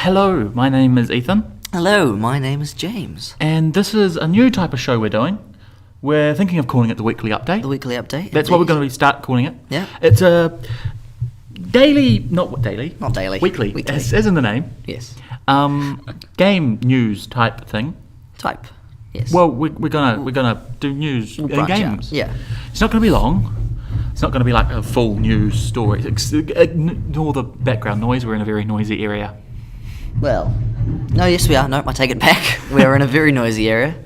Hello, my name is Ethan. Hello, my name is James. And this is a new type of show we're doing. We're thinking of calling it the Weekly Update. The Weekly Update. That's what we're going to start calling it. Yeah. It's a daily, not daily. Not daily. Weekly. As in the name. Yes. Game news type thing. Type. Yes. Well, we're gonna do news in games. Yeah. It's not going to be long. It's not going to be like a full news story. Ignore the background noise. We're in a very noisy area. Well, no, yes we are. No, I take it back. We're in a very noisy area.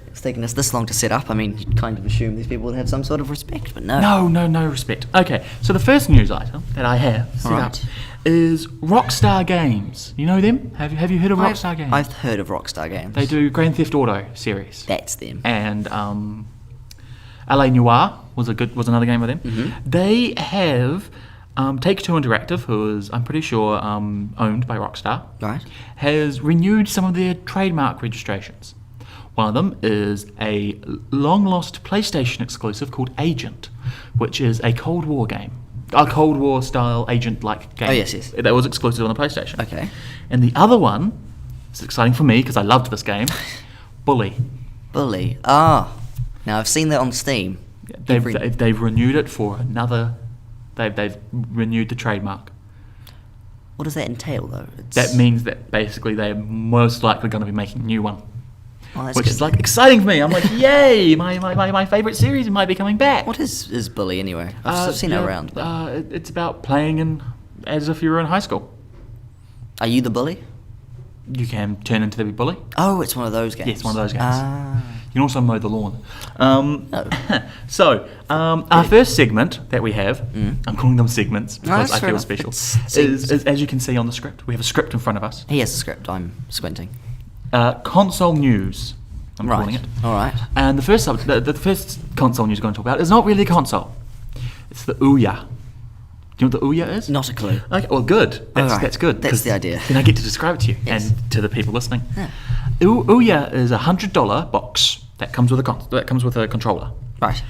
It's taken us this long to set up. I mean, you'd kind of assume these people would have some sort of respect, but no. No respect. Okay, so the first news item that I have set up is Rockstar Games. You know them? Have you heard of Rockstar Games? I've heard of Rockstar Games. They do Grand Theft Auto series. That's them. And LA Noire was another game of them. Mm-hmm. They have Take-Two Interactive, who is, I'm pretty sure, owned by Rockstar, Right. has renewed some of their trademark registrations. One of them is a long-lost PlayStation exclusive called Agent, which is a Cold War game. A Cold War style agent-like game. Oh, yes. That was exclusive on the PlayStation. Okay. And the other one, it's exciting for me because I loved this game, Bully. Bully. Ah. Now, I've seen that on Steam. They've renewed it for another... They've renewed the trademark. What does that entail, though? That means that basically they're most likely going to be making a new one. Oh, that's which good. is like exciting for me. I'm like, yay! My favourite series might be coming back. What is Bully, anyway? I've seen it around. But... it's about playing as if you were in high school. Are you the bully? You can turn into the bully. Oh, it's one of those games. Yes, one of those games. Ah. You can also mow the lawn. Oh. So, our first segment that we have, I'm calling them segments because I feel special, is as you can see on the script. We have a script in front of us. He has a script. I'm squinting. Console news, I'm calling it. All right. And the first console news we're going to talk about is not really a console. It's the ouya. Do you know what the ouya is? Not a clue. Okay, well, good. That's good. That's the idea. Then I get to describe it to you and to the people listening. Yeah. Ouya is a $100 box that comes with a controller. Right.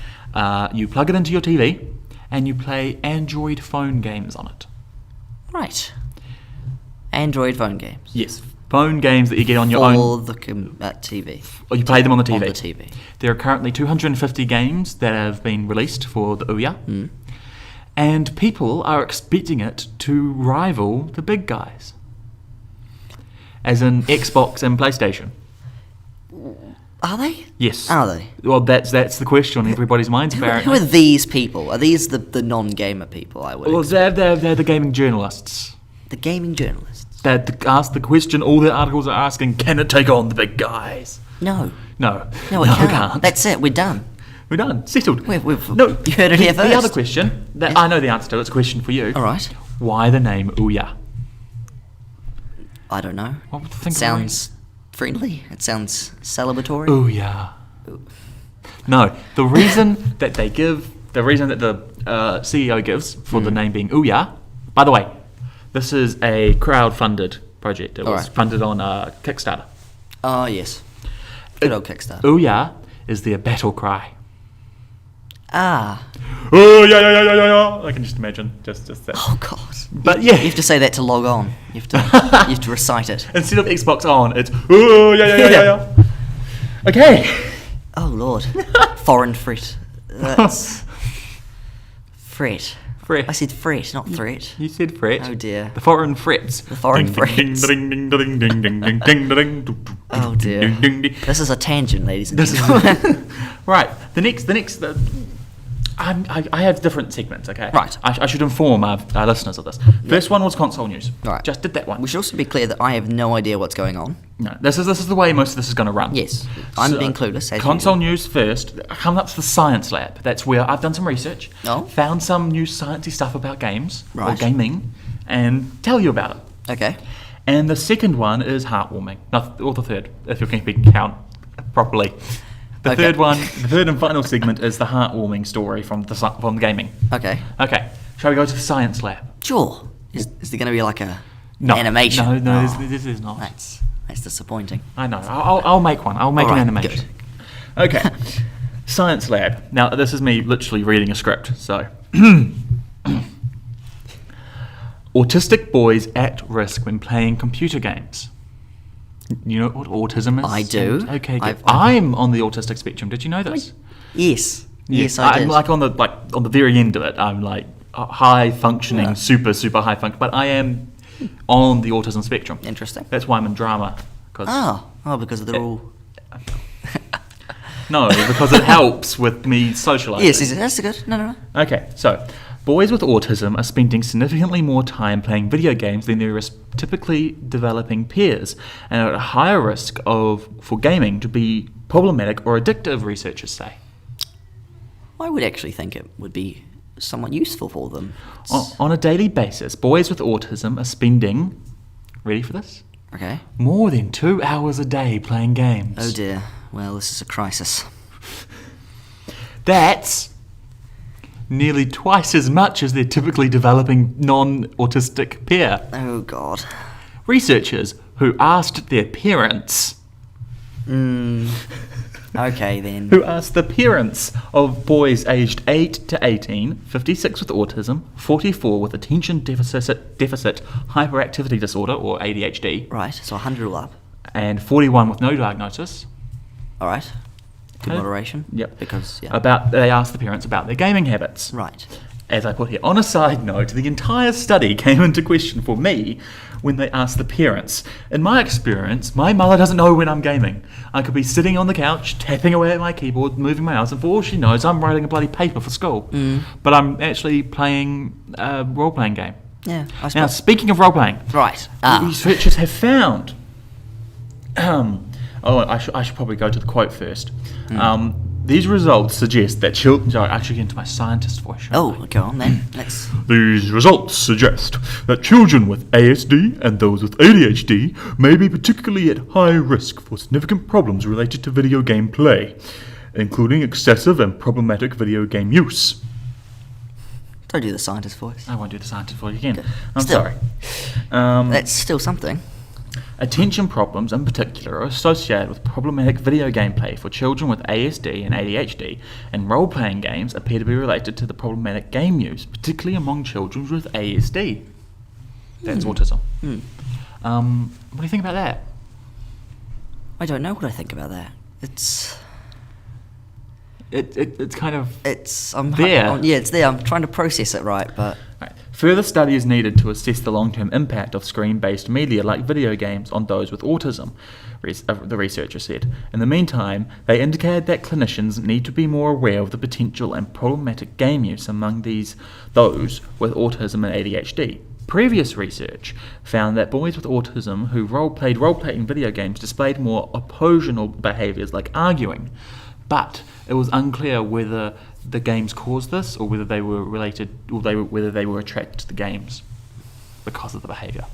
You plug it into your TV, and you play Android phone games on it. Right. Android phone games. Yes, phone games that you get on your own. Or the TV. Or you play them on the TV. On the TV. There are currently 250 games that have been released for the ouya. And people are expecting it to rival the big guys. As in Xbox and PlayStation. Are they? Yes. Are they? Well, that's the question on everybody's minds, apparently. Who are these people? Are these the non-gamer people, I would Well, expect? they're the gaming journalists. The gaming journalists? They ask the question, all the articles are asking, can it take on the big guys? No. No, it can't. That's it, we're done. We're done. Settled. You heard it here first. The other question, that I know the answer to, it's a question for you. All right. Why the name ouya? I don't know. What would you think? It sounds friendly. It sounds celebratory. Ouya. No, the reason that the CEO gives for the name being ouya, by the way, this is a crowd-funded project. It was funded on Kickstarter. Oh, yes. Good old Kickstarter. Ouya is their battle cry. Ah. Oh, yeah. I can just imagine just that. Oh, God. But yeah. You have to say that to log on. You have to recite it. Instead of Xbox on, it's oh, yeah. Okay. Oh, Lord. Foreign fret. That's... Fret. Fret. I said fret, not threat. You said fret. Oh, dear. The foreign frets. The foreign frets. Oh, dear. This is a tangent, ladies and gentlemen. Right. The next. I have different segments, okay? Right. I should inform our listeners of this. First one was console news. Right. Just did that one. We should also be clear that I have no idea what's going on. No, this is the way most of this is going to run. Yes. I'm being clueless. Console news first. Coming up to the science lab. That's where I've done some research. Oh. Found some new sciencey stuff about games or Right. gaming, and tell you about it. Okay. And the second one is heartwarming. Or the third, if you're keeping count properly. The third and final segment is the heartwarming story from the gaming. Okay. Okay. Shall we go to the science lab? Sure. Is there going to be like a animation? No, this is not. That's disappointing. I know. I'll make one. I'll make an animation. Good. Okay. Science lab. Now, this is me literally reading a script, so... autistic boys at risk when playing computer games. You know what autism is? I do. Okay, good. I'm on the autistic spectrum. Did you know this? Yes. Yes, I did. I'm like on the very end of it. I'm like high functioning, super high function. But I am on the autism spectrum. Interesting. That's why I'm in drama. Because of the rule. No, because it helps with me socialising. Yes, that's good. No. Okay, so boys with autism are spending significantly more time playing video games than their typically developing peers, and are at a higher risk for gaming to be problematic or addictive, researchers say. I would actually think it would be somewhat useful for them. On a daily basis, boys with autism are spending, ready for this? Okay. More than 2 hours a day playing games. Oh dear. Well, this is a crisis. That's nearly twice as much as their typically developing non-autistic peer. Oh God. Researchers who asked their parents... Okay then. Who asked the parents of boys aged 8 to 18, 56 with autism, 44 with attention deficit hyperactivity disorder, or ADHD. Right, so 100 all up. And 41 with no diagnosis. All right. Good moderation. Yep. Because, they asked the parents about their gaming habits. Right. As I put here, on a side note, the entire study came into question for me when they asked the parents. In my experience, my mother doesn't know when I'm gaming. I could be sitting on the couch, tapping away at my keyboard, moving my mouse, and for all she knows, I'm writing a bloody paper for school. But I'm actually playing a role-playing game. Yeah, I suppose. Now, speaking of role-playing, right. researchers have found... I should probably go to the quote first. These results suggest that children... Sorry, I should get into my scientist voice. Go on then. These results suggest that children with ASD and those with ADHD may be particularly at high risk for significant problems related to video game play, including excessive and problematic video game use. Don't do the scientist voice. I won't do the scientist voice again. Okay. I'm sorry. That's still something. Attention problems in particular are associated with problematic video game play for children with ASD and ADHD, and role-playing games appear to be related to the problematic game use, particularly among children with ASD. That's autism. What do you think about that? I don't know what I think about that. It's kind of there. It's there. I'm trying to process it right, but... Right. Further study is needed to assess the long-term impact of screen-based media like video games on those with autism, the researcher said. In the meantime, they indicated that clinicians need to be more aware of the potential and problematic game use among those with autism and ADHD. Previous research found that boys with autism who played role-playing video games displayed more oppositional behaviours like arguing, but it was unclear whether the games caused this or whether they were related, or whether they were attracted to the games because of the behaviour.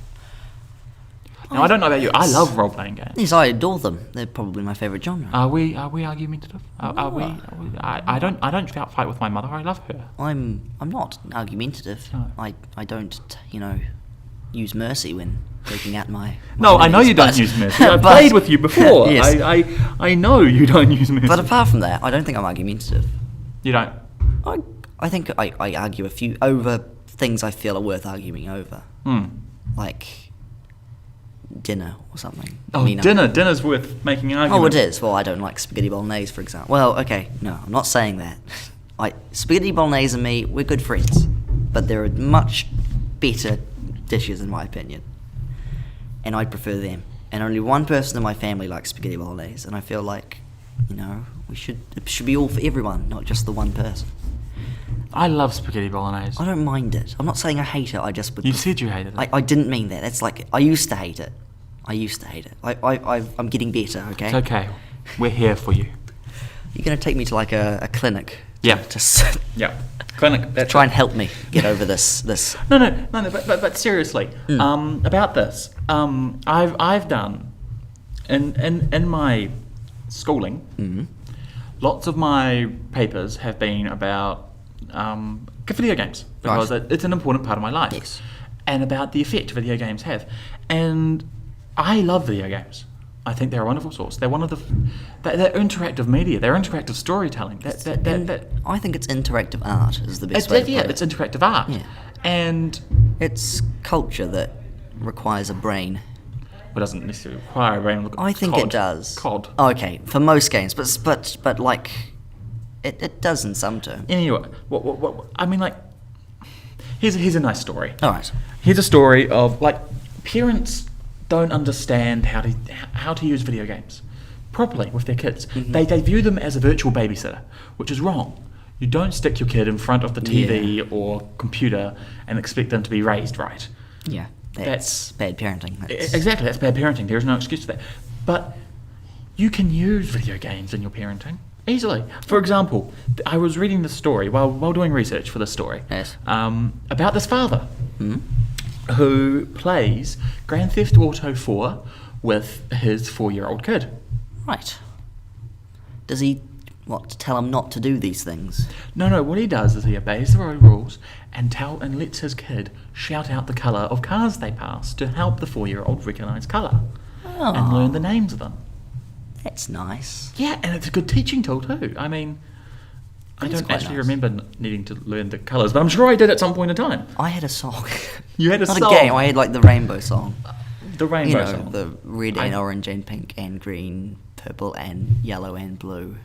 Now, I don't know about you. I love role-playing games. Yes, I adore them. They're probably my favourite genre. Are we argumentative? I don't fight with my mother. I love her. I'm not argumentative. No. I don't use mercy when taking out my No, I know you don't use mercy. I've played with you before. Yes. I know you don't use mercy. But apart from that, I don't think I'm argumentative. You don't? I think I argue over things I feel are worth arguing over. Like dinner or something. Oh, dinner's worth making an argument. Oh, it is. Well, I don't like spaghetti bolognese, for example. Well, okay, no, I'm not saying that. Spaghetti bolognese and me, we're good friends. But there are much better dishes, in my opinion. And I prefer them. And only one person in my family likes spaghetti bolognese. And I feel like, it should be all for everyone, not just the one person. I love spaghetti bolognese. I don't mind it. I'm not saying I hate it. I just would. You said you hated it. I didn't mean that. It's like I used to hate it. I'm getting better. Okay. It's okay. We're here for you. You're gonna take me to like a clinic. Yeah. Yeah. Clinic. To try and help me get over this. No. But seriously, about this, I've done in my schooling. Lots of my papers have been about video games because it's an important part of my life. Yes. And about the effect video games have. And I love video games. I think they're a wonderful source. They're one of they're interactive media. They're interactive storytelling. I think it's interactive art is the best way to put it. It's interactive art. Yeah. And It's culture that requires a brain. It doesn't necessarily require a brain. Look at I think COD. it does. COD. Oh, okay, for most games, but like, it does in some terms. Anyway, what I mean, like, here's a nice story. All right. Here's a story of, like, parents don't understand how to use video games properly with their kids. Mm-hmm. They view them as a virtual babysitter, which is wrong. You don't stick your kid in front of the TV or computer and expect them to be raised right. Yeah, that's bad parenting. Exactly, that's bad parenting. There is no excuse for that. But you can use video games in your parenting easily. For example, I was reading this story while doing research for this story. Yes. About this father who plays Grand Theft Auto 4 with his 4-year-old kid. Right. Does he tell him not to do these things? No, what he does is he obeys the road rules and lets his kid shout out the colour of cars they pass to help the 4-year-old recognise colour and learn the names of them. That's nice. Yeah, and it's a good teaching tool too. I mean, I don't actually remember needing to learn the colours, but I'm sure I did at some point in time. I had a song. You had a Not song? a game, I had like the rainbow song. The rainbow song. The red and orange and pink and green, purple and yellow and blue.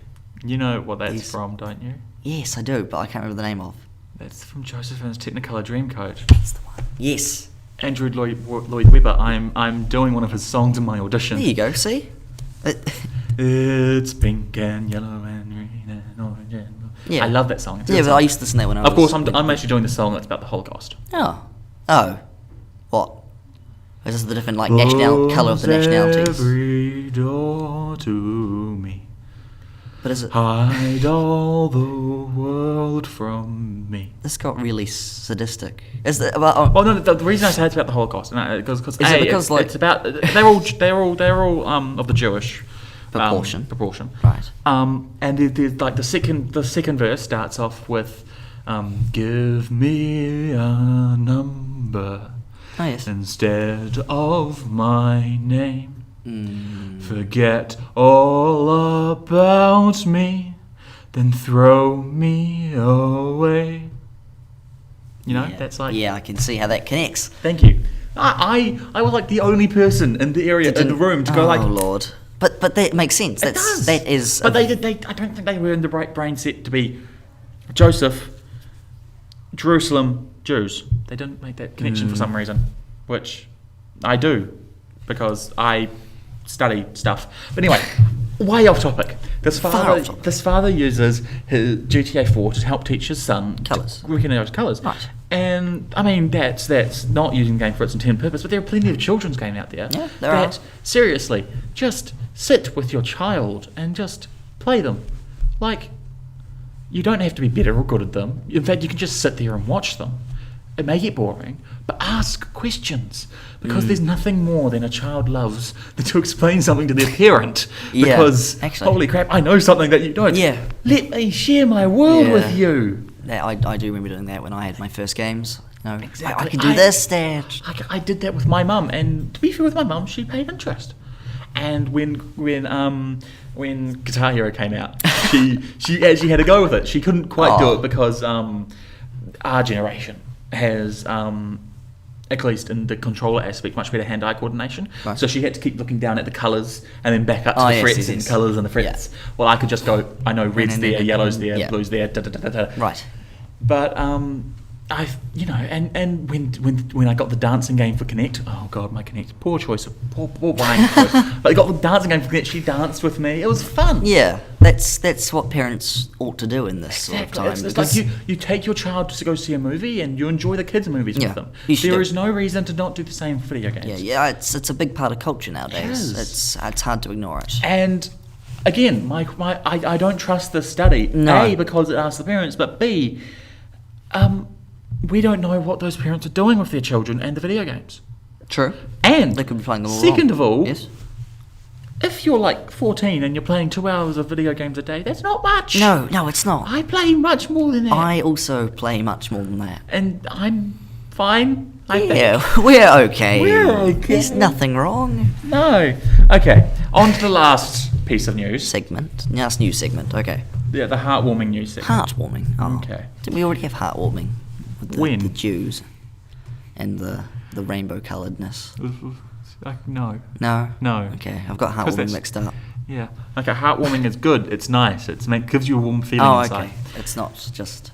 You know what that's from, don't you? Yes, I do, but I can't remember the name of. That's from Joseph and his Technicolor Dreamcoat. That's the one. Yes. Andrew Lloyd Webber. I'm doing one of his songs in my audition. There you go, see? It's pink and yellow and green and orange and blue. Yeah. I love that song. Yeah, but I used to listen to that when I was... Of course, I'm actually doing the song that's about the Holocaust. Oh. What? Is this the different, like, colour of the nationalities? Every door to me. But is it... Hide all the world from me. This got really sadistic. Is it about... Well, no. The reason I say it's about the Holocaust, because it's about they're all of the Jewish proportion. Right. And there's like the second verse starts off with, "Give me a number instead of my name. Forget all about me, then throw me away." You know, that's like... Yeah, I can see how that connects. Thank you. I was like the only person in the area, in the room, to go like... Oh, Lord. But that makes sense. It does. That is... But I don't think they were in the right brain set to be Joseph, Jerusalem, Jews. They didn't make that connection for some reason, which I do, because I study stuff. But anyway, way off topic. This father uses his GTA 4 to help teach his son colours. To recognise colours. Right. And I mean, that's not using the game for its intended purpose, but there are plenty of children's games out there that seriously just sit with your child and just play them. Like, you don't have to be better or good at them. In fact, you can just sit there and watch them. It may get boring, but ask questions, because there's nothing more than a child loves than to explain something to their parent. Because, holy crap, I know something that you don't. Yeah. Let me share my world with you. I do remember doing that when I had my first games. No, Exactly. I can do this, Dad. I did that with my mum, and to be fair with my mum, she paid interest. And when Guitar Hero came out, she actually had a go with it. She couldn't quite do it because our generation has, at least in the controller aspect, much better hand-eye coordination. Right. So she had to keep looking down at the colours and then back up to the frets and colours and the frets. Yeah. Well, I could just go, I know red's there, yellow's there, blue's there, da-da-da-da-da. Right. But and when I got the dancing game for Connect, oh god, my Connect, poor choice of poor buying choice. But I got the dancing game for Connect. She danced with me. It was fun. Yeah, that's what parents ought to do in this sort of time. It's like you take your child to go see a movie and you enjoy the kids' movies with them. There is no reason to not do the same for video games. Yeah, it's a big part of culture nowadays. It's hard to ignore it. And again, I don't trust this study. No. A, because it asks the parents, but B, we don't know what those parents are doing with their children and the video games. True. And they could be playing them all second of all, if you're like 14 and you're playing 2 hours of video games a day, that's not much. No, it's not. I play much more than that. I also play much more than that. And I'm fine, I think. Yeah, we're okay. There's nothing wrong. No. Okay, on to the last piece of news. Segment. Last news segment, okay. Yeah, the heartwarming news segment. Heartwarming. Oh. Okay. Didn't we already have heartwarming? When? The Jews. and the rainbow colouredness. No. No. No. Okay, I've got 'Cause heartwarming that's- mixed up. Yeah. Okay, heartwarming is good. It's nice. Gives you a warm feeling Oh, inside. okay. It's not just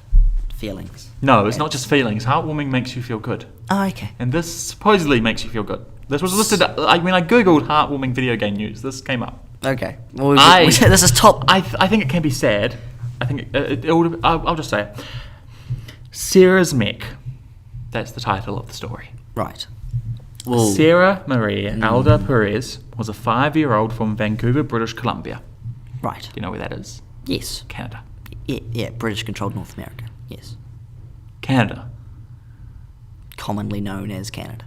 feelings. No, it's not just feelings. Heartwarming makes you feel good. Oh, okay. And this supposedly makes you feel good. This was listed. I googled heartwarming video game news. This came up. Okay. Well, this is top. I think it can be said. I think I'll just say it. Sarah's Mech. That's the title of the story. Right. Sarah Marie Alda Perez was a 5-year-old from Vancouver, British Columbia. Right. Do you know where that is? Yes. Canada. Yeah. British-controlled North America. Yes. Canada. Commonly known as Canada.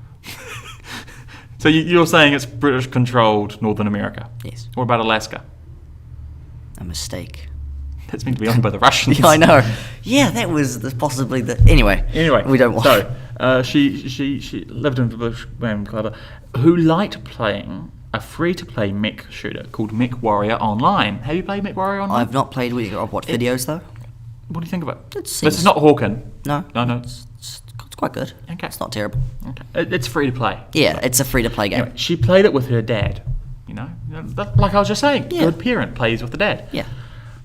So you're saying it's British-controlled Northern America? Yes. What about Alaska? A mistake. That's meant to be owned by the Russians. Yeah, I know. Yeah, that was possibly the. Anyway, we don't want. So she lived in British Columbia, who liked playing a free-to-play mech shooter called Mech Warrior Online. Have you played Mech Warrior Online? I've not played. I've watched videos though. What do you think of it? This seems- is not Hawken. No. No. It's quite good. Okay. It's not terrible. Okay. It's free to play. Yeah, it's a free-to-play game. Anyway, she played it with her dad. Like I was just saying, Yeah. good parent plays with the dad. Yeah.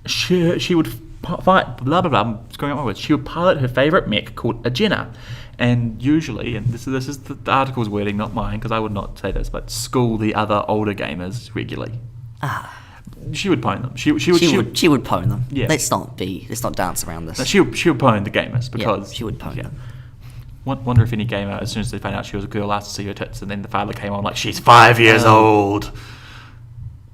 She would fight, blah blah blah. I'm screwing up my words. She would pilot her favorite mech called a Jenna, and usually, and this is the article's wording, not mine, because I would not say this, but school the other older gamers regularly. She would pwn them. She would pwn them. Yeah. Let's not dance around this. she would pwn the gamers because she would pwn them. Wonder if any gamer, as soon as they found out she was a girl, asked to see her tits, and then the father came on like, she's 5 years old.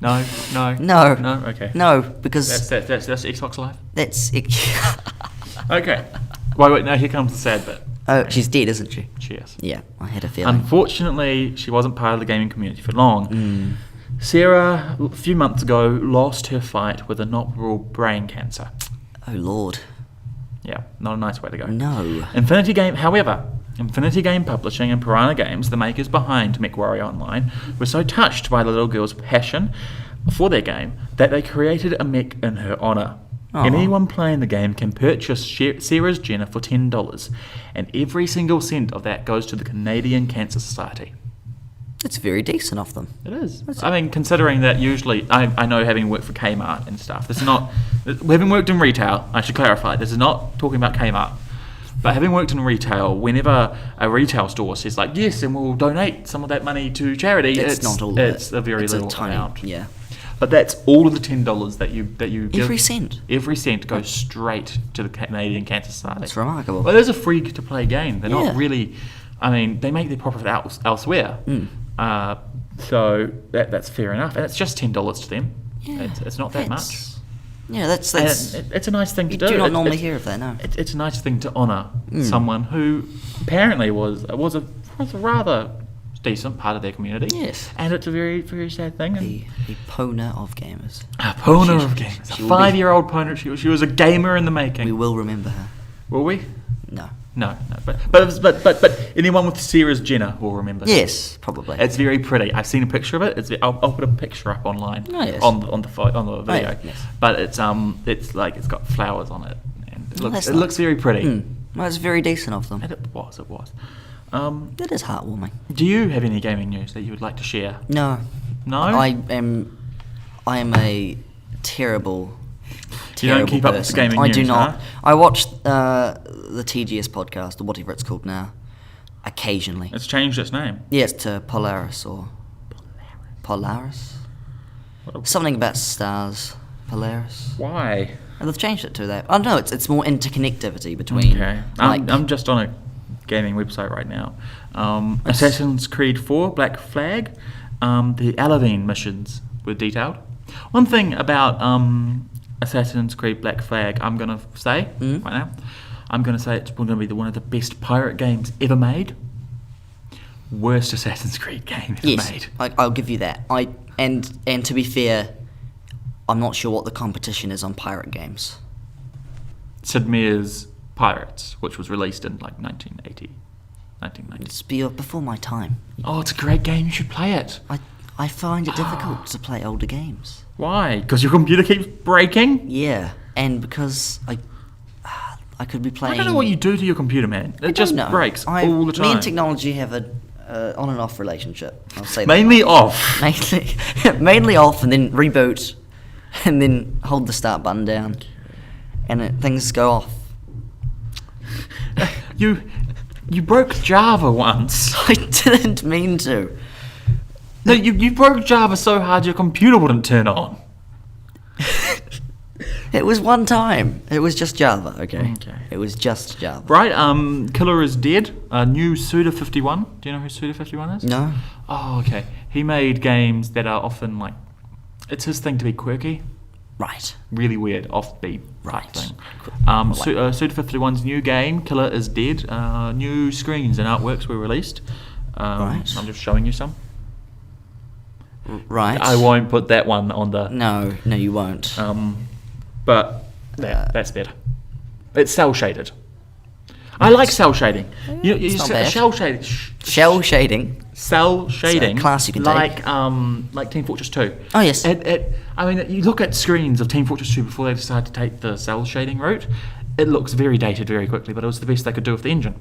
No. Okay. No, because That's Xbox Live. that's. Okay. Wait. Now here comes the sad bit. Oh, she's dead, isn't she? She is. Yeah, I had a feeling. Unfortunately, she wasn't part of the gaming community for long. Sarah, a few months ago, lost her fight with inoperable brain cancer. Oh Lord. Yeah, not a nice way to go. No. Infinity Game Publishing and Piranha Games, the makers behind Mech Warrior Online, were so touched by the little girl's passion for their game that they created a mech in her honour. Aww. Anyone playing the game can purchase Sarah's Jenna for $10, and every single cent of that goes to the Canadian Cancer Society. It's very decent of them. It is. I mean, considering that usually, I know having worked for Kmart and stuff, this is not, having worked in retail, I should clarify, this is not talking about Kmart, but having worked in retail, whenever a retail store says like, yes, and we'll donate some of that money to charity, it's not all of it. It's a very little amount. Yeah. But that's all of the $10 that you give. Every cent. Every cent goes straight to the Canadian Cancer Society. That's remarkable. Well, it is a free-to-play game. They're not Yeah. really, I mean, they make their profit elsewhere. So that's fair enough, and it's just $10 to them. Yeah, it's not that much. Yeah, that's. And it's a nice thing to do. You do not normally hear of that, no. It's a nice thing to honour someone who apparently was a rather decent part of their community. Yes. And it's a very, very sad thing. A pwner of gamers. A pwner of gamers. A 5-year-old pwner. She was a gamer in the making. We will remember her. Will we? No. No. But anyone with Sarah's Jenna will remember. Yes, probably. It's very pretty. I've seen a picture of it. I'll put a picture up online on the video. Yes. But it's like it's got flowers on it, and it looks very pretty. Well, it's very decent of them. And it was. It is heartwarming. Do you have any gaming news that you would like to share? No. No. I am a terrible. You don't keep up with the gaming news, I do not. huh? I watch the TGS podcast, or whatever it's called now, occasionally. It's changed its name. Yeah, it's to Polaris or Polaris. Something about stars. Polaris. Why? And they've changed it to that. I don't know. It's more interconnectivity between. Okay. Like, I'm just on a gaming website right now. Assassin's Creed 4 Black Flag. The Alavine missions were detailed. One thing about Assassin's Creed Black Flag, I'm gonna say right now, it's going to be one of the best pirate games ever made. Worst Assassin's Creed game ever made. I'll give you that. And to be fair, I'm not sure what the competition is on pirate games. Sid Meier's Pirates, which was released in like 1980, 1990. It's before my time. Oh, it's a great game. You should play it. I find it difficult to play older games. Why? Because your computer keeps breaking? Yeah, and because I could be playing. I don't know what you do to your computer, man. It just breaks all the time. Me and technology have a on and off relationship. I'll say Mainly that. off. Mainly off, and then reboot, and then hold the start button down, and things go off. You broke Java once. I didn't mean to. No, you broke Java so hard your computer wouldn't turn on. It was one time. It was just Java, okay? Okay. It was just Java. Right, Killer is dead. New Suda51. Do you know who Suda51 is? No. Oh, okay. He made games that are often like... It's his thing to be quirky. Right. Really weird, offbeat Right. thing. Suda51's new game, Killer is Dead. New screens and artworks were released. Right. I'm just showing you some. Right. I won't put that one on the... No, you won't. But that's better. It's cell shaded. I like cell shading. It's not bad. Shell shading. Shell shading. Cell shading. It's a class you can take. Like Team Fortress 2. Oh yes. I mean, you look at screens of Team Fortress 2 before they decide to take the cell shading route. It looks very dated very quickly, but it was the best they could do with the engine.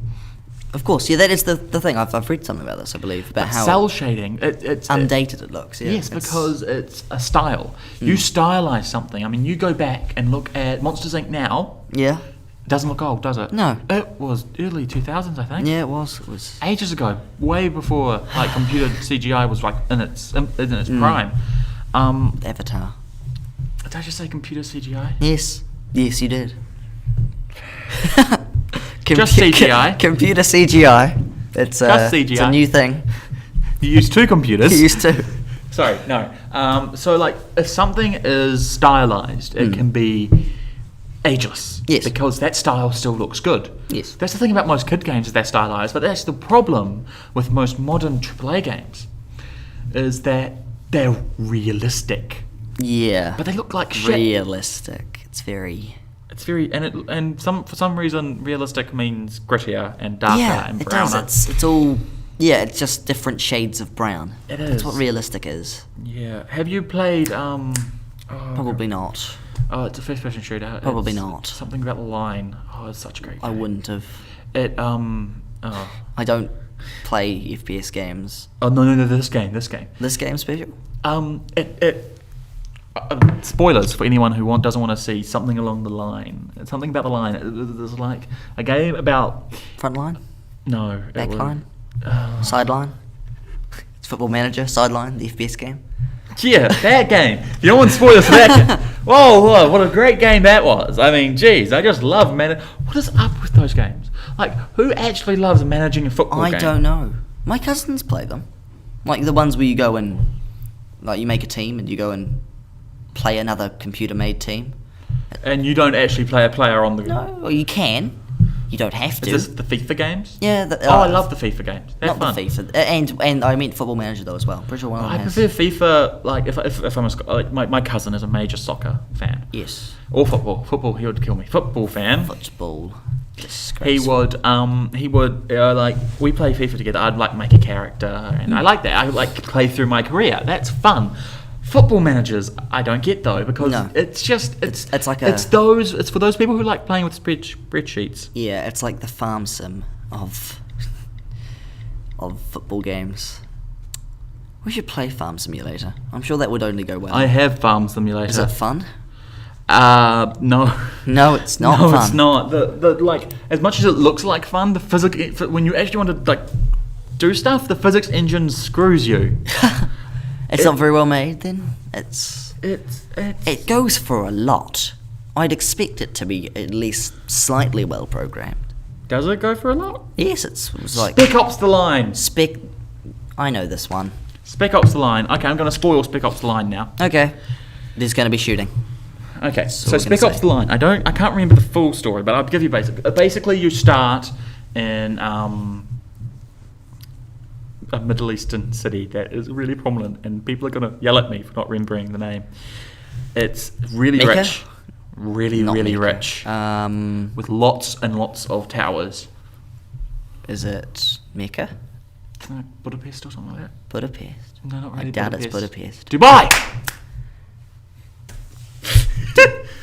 Of course, yeah, that is the thing. I've read something about this, I believe, about how cell shading, it's undated it looks. Yeah, yes, because it's a style. You stylize something. I mean, you go back and look at Monsters Inc. now. Yeah. It doesn't look old, does it? No. It was early 2000s, I think. Yeah, it was. It was ages ago, way before like computer CGI was like in its prime. Avatar. Did I just say computer CGI? Yes, you did. Just CGI. Computer CGI. It's Just CGI. It's a new thing. You use two computers. You used to. Sorry, no. So like, if something is stylized, it can be ageless. Yes. Because that style still looks good. Yes. That's the thing about most kid games is they're stylized, but that's the problem with most modern AAA games, is that they're realistic. Yeah. But they look like shit. Realistic. It's very for some reason realistic means grittier and darker and it browner. does. It's all it's just different shades of brown. It is. That's what realistic is. Yeah. Have you played Probably not. Oh, it's a first person shooter. Probably It's not. Something about the line. Oh, it's such a great game. I wouldn't have. I don't play FPS games. Oh no, this game. This game special? Spoilers for anyone who doesn't want to see something along the line. It's something about the line. There's like a game about Front line? no Back line? Sideline? It's Football Manager, Sideline, the FPS game. Yeah, that game. You don't want spoilers for that game. Whoa, what a great game that was. I mean, geez, I just love What is up with those games? Like, who actually loves managing a football game? I don't know. My cousins play them. Like the ones where you go and, like, you make a team and you go and play another computer-made team. And you don't actually play a player on the... No, well, you can. You don't have to. Is this the FIFA games? Yeah. I love the FIFA games. They're not fun. the FIFA. And I mean Football Manager, though, as well. Pretty sure one of them I has... prefer FIFA, like, if I'm like, my cousin is a major soccer fan. Yes. Or football. Football, he would kill me. Football fan. Football. He would, like, we play FIFA together. I'd, like, make a character, and I like that. I, like, play through my career. That's fun. Football managers, I don't get though, because it's just it's for those people who like playing with spreadsheets. Yeah, it's like the farm sim of football games. We should play Farm Simulator. I'm sure that would only go well. I have Farm Simulator. Is it fun? No. No, it's not fun. No, it's not. The like, as much as it looks like fun, the physics, when you actually want to like do stuff, the physics engine screws you. It's not very well made then. It goes for a lot. I'd expect it to be at least slightly well programmed. Does it go for a lot? Yes, it was like Spec Ops The Line. I know this one. Spec Ops The Line. Okay, I'm going to spoil Spec Ops The Line now. Okay. There's going to be shooting. Okay, so Spec Ops The Line. I can't remember the full story, but I'll give you basically you start in a Middle Eastern city that is really prominent, and people are going to yell at me for not remembering the name. It's really Mecca? rich. Really, Not really Mecca. rich. With lots and lots of towers. Is it Mecca? Isn't it Budapest or something like that? Budapest? No, not really. I doubt it's Budapest. Dubai!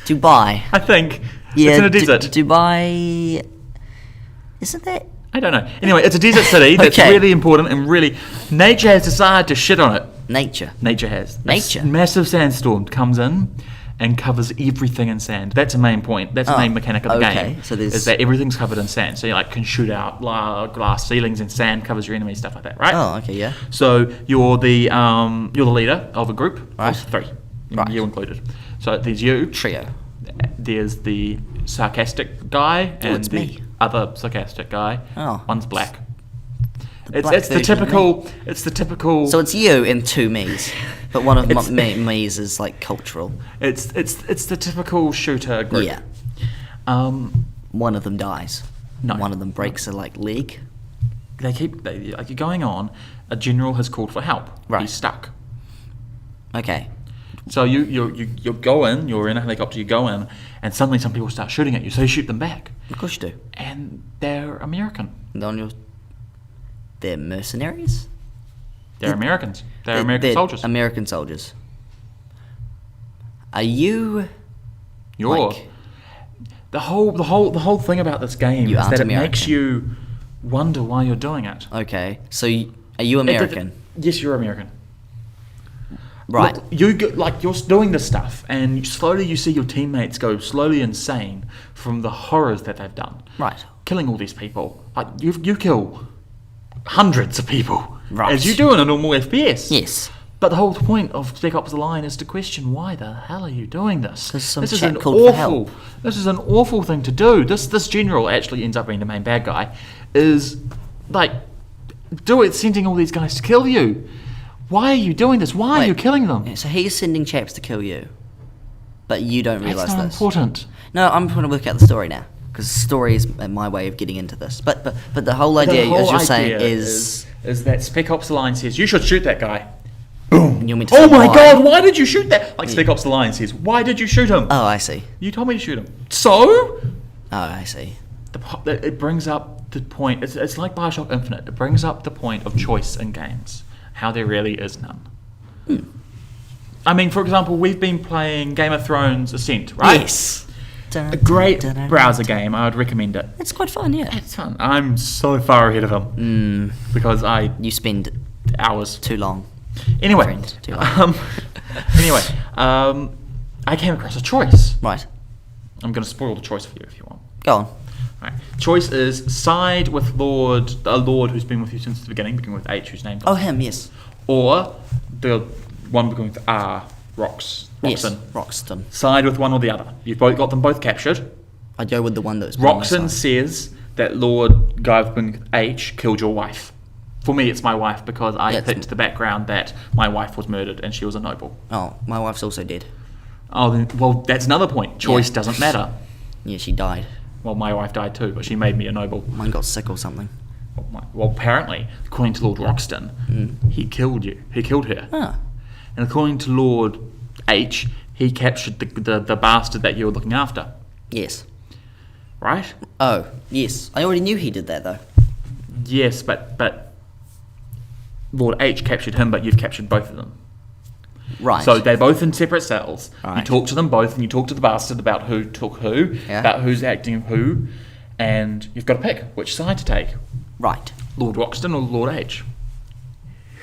Dubai? I think. Yeah, it's in a desert. Dubai. Isn't that? I don't know. Anyway, it's a desert city that's Okay. really important and really... Nature has decided to shit on it. Nature. Nature has. Nature. A massive sandstorm comes in and covers everything in sand. That's the main point. That's the main mechanic of the okay. game. So there's- is that everything's covered in sand. So you can shoot out glass ceilings and sand covers your enemy, stuff like that, right? Oh, okay, yeah. So you're the leader of a group. Right. Of 3. Right. You included. So there's you. Trio. There's the sarcastic guy and it's the me. other sarcastic guy. Oh. One's black. black It's the version of typical. It's the typical. So it's you and 2 me's, but one of It's- me's is like cultural. it's the typical shooter group. Yeah. One of them dies. No. One of them breaks a leg. You're going on. A general has called for help. Right. He's stuck. Okay. So you go in. You're in a helicopter. You go in, and suddenly some people start shooting at you. So you shoot them back, Of course you do. and they're American. They're mercenaries. They're Americans. They're American soldiers. American soldiers. Are you? You're like- the whole thing about this game You is aren't that it makes American. you wonder why you're doing it. Okay. So are you American? Yes, you're American. Right. Look, you're doing this stuff, and slowly you see your teammates go slowly insane from the horrors that they've done. Right. Killing all these people. Like you kill hundreds of people, Right. as you do in a normal FPS. Yes. But the whole point of Spec Ops: The Line is to question why the hell are you doing this? 'Cause some This is chap an called for awful. help. This is an awful thing to do. This general actually ends up being the main bad guy. Is like, sending all these guys to kill you. Why are you doing this? Why are Wait. you killing them? So he's sending chaps to kill you, but you don't realise That's not this. important. No, I'm trying to work out the story now because the story is my way of getting into this. But the whole idea, The whole as you're saying, idea is that Spec Ops: The Line says you should shoot that guy. Boom. you want me to Oh say my why? God! Why did you shoot that? Like Spec Ops: The Line says, why did you shoot him? Oh, I see. You told me to shoot him. So Oh, I see. it brings up the point. It's like Bioshock Infinite. It brings up the point of choice in games. How there really is none. I mean, for example, we've been playing Game of Thrones Ascent, right? Yes. A great browser game. I would recommend it. It's quite fun, yeah. It's fun. I'm so far ahead of him because I You spend hours. too long. Anyway, Friend, too long. anyway, I came across a choice. Right. I'm going to spoil the choice for you if you want. Go on. Right. Choice is side with a lord who's been with you since the beginning, beginning with H, whose name. Oh, him. Yes. Or the one beginning with R, Roxton. Yes. Roxton. Side with one or the other. You've both got them both captured. I'd go with the one that was. Roxton says that Lord guy beginning with H killed your wife. For me, it's my wife because I Yeah, picked the background that my wife was murdered and she was a noble. Oh, my wife's also dead. Oh, then, well, that's another point. Choice Yeah. doesn't matter. Yeah, she died. Well, my wife died too, but she made me a noble. Mine got sick or something. Well, apparently, according to Lord Roxton, he killed you. He killed her. Ah. And according to Lord H, he captured the bastard that you were looking after. Yes. Right? Oh, yes. I already knew he did that though. Yes, but Lord H captured him, but you've captured both of them. Right. So they're both in separate cells. You Right. talk to them both, and you talk to the bastard about who took who, Yeah. about who's acting who, and you've got to pick which side to take. Right. Lord Roxton or Lord H.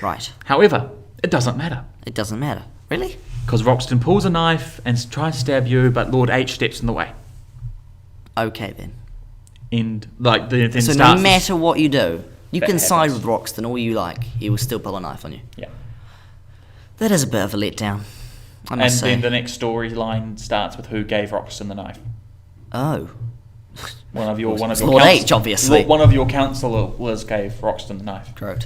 Right. However, it doesn't matter. It doesn't matter. Really? Because Roxton pulls a knife and tries to stab you, but Lord H steps in the way. Okay then. And like then So starts no matter what you do, you That can side happens. with Roxton all you like. He will still pull a knife on you. yeah. That is a bit of a letdown. I And must say. then the next storyline starts with who gave Roxton the knife. Oh. One of your It's Lord H, obviously. One of your councillors gave Roxton the knife. Groat.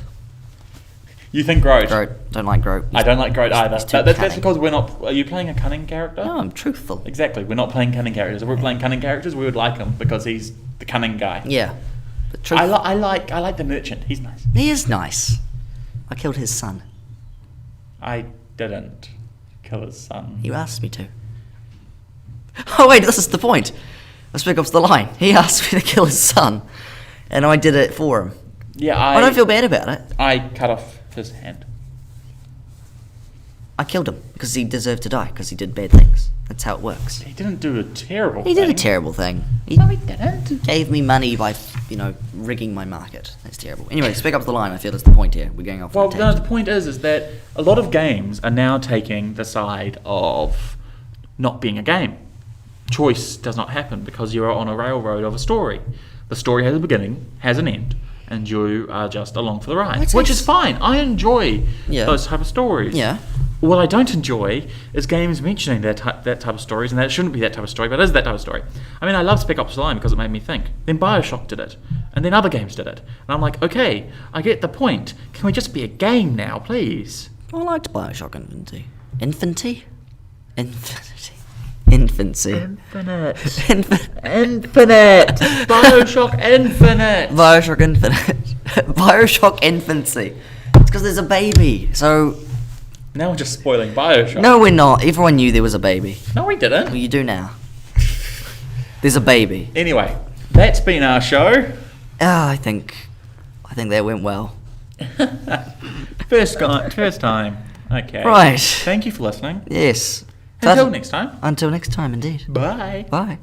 You think Groat? Groat. Don't like Groat. I don't like Groat either. he's too That's cunning. because we're not. Are you playing a cunning character? No, I'm truthful. Exactly. We're not playing cunning characters. If we're playing cunning characters, we would like him because he's the cunning guy. Yeah. But I like the merchant. He's nice. He is nice. I killed his son. I didn't kill his son. You asked me to. Oh wait, this is the point. Let's pick up the line. He asked me to kill his son, and I did it for him. Yeah, I don't feel bad about it. I cut off his hand. I killed him because he deserved to die because he did bad things. That's how it works. He didn't do a terrible He thing. did a terrible thing. He No, he didn't. gave me money by, rigging my market. That's terrible. Anyway, speak up the line. I feel that's the point here. We're going off on Well, a no, tangent. the point is that a lot of games are now taking the side of not being a game. Choice does not happen because you are on a railroad of a story. The story has a beginning, has an end, and you are just along for the ride, I'd say which is fine. I enjoy Yeah. those type of stories. Yeah. What I don't enjoy is games mentioning that type of stories, and that it shouldn't be that type of story, but it is that type of story. I mean, I love Spec Ops The Line because it made me think. Then Bioshock did it, and then other games did it. And I'm like, okay, I get the point. Can we just be a game now, please? I liked Bioshock Infinity. Infinity? Infinity. Infancy. Infinite. Infinite. Infinite. Bioshock Infinite. Bioshock Infinite. Bioshock Infancy. It's because there's a baby, so... Now we're just spoiling Bioshock. No, we're not. Everyone knew there was a baby. No, we didn't. Well, you do now. There's a baby. Anyway, that's been our show. I think that went well. First time. Okay. Right. Thank you for listening. Yes. Until next time. Until next time, indeed. Bye. Bye.